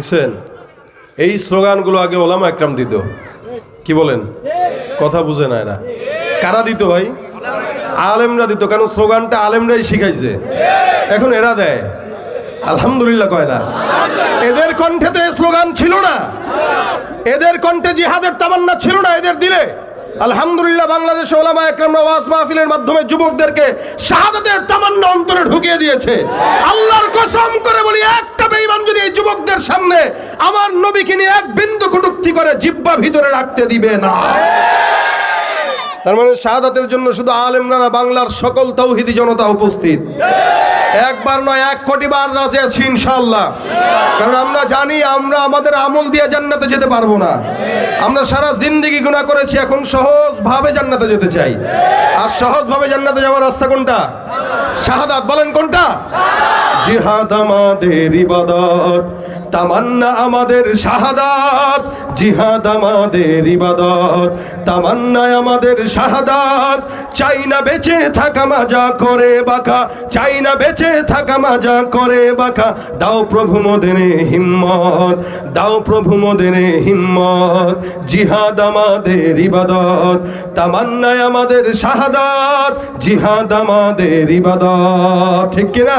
দেখছেন, এই স্লোগানগুলো আগে ওলামা একরাম দিত। কি বলেন? কথা বুঝে না এরা। কারা দিত ভাই? আলেমরা দিত। কারণ স্লোগানটা আলেমরাই শিখাইছে, এখন এরা দেয়। আলহামদুলিল্লাহ কয় না? এদের কণ্ঠে তো এই স্লোগান ছিল না, এদের কণ্ঠে জিহাদের তামান্না ছিল না, এদের দিলে আলহামদুলিল্লাহ বাংলাদেশ ওলামা একরামরা ওয়াজ মাহফিলের মাধ্যমে যুবকদেরকে শাহাদাতের তামান্না অন্তরে ঢুকিয়ে দিয়েছে। আল্লাহর কসম করে বলি, একটা বেঈমান যদি এই যুবকদের সামনে আমার নবীকে নিয়ে এক বিন্দু কটূক্তি করে, জিহ্বা ভিতরে রাখতে দিবে না। তার মানে শাহাদাতের জন্য শুধু আলেমরা না, বাংলার সকল তাওহীদি জনতা উপস্থিত। একবার নয়, 1 কোটি বার রাজি আছি ইনশাআল্লাহ। কারণ আমরা জানি আমরা আমাদের আমল দিয়ে জান্নাতে যেতে পারবো না। আমরা সারা জিন্দেগি গুনাহ করেছি, এখন সহজভাবে জান্নাতে যেতে চাই। আর সহজভাবে জান্নাতে যাওয়ার রাস্তা কোনটা? শাহাদাত। বলেন কোনটা? জিহাদ আমাদের ইবাদত, তামান্না আমাদের শাহাদাত। জিহাদ আমাদের ইবাদত, তামান্না আমাদের শাহাদাত। চাই না বেঁচে থাকা মাজা করে বাঁকা, চাই না বেঁচে থাকা মাজা করে বাঁকা। দাও প্রভু মোদেরে হিম্মত, দাও প্রভু মোদেরে হিম্মত। জিহাদ আমাদের ইবাদত, তামান্না আমাদের শাহাদাত। জিহাদ আমাদের ইবাদত। ঠিক কিনা?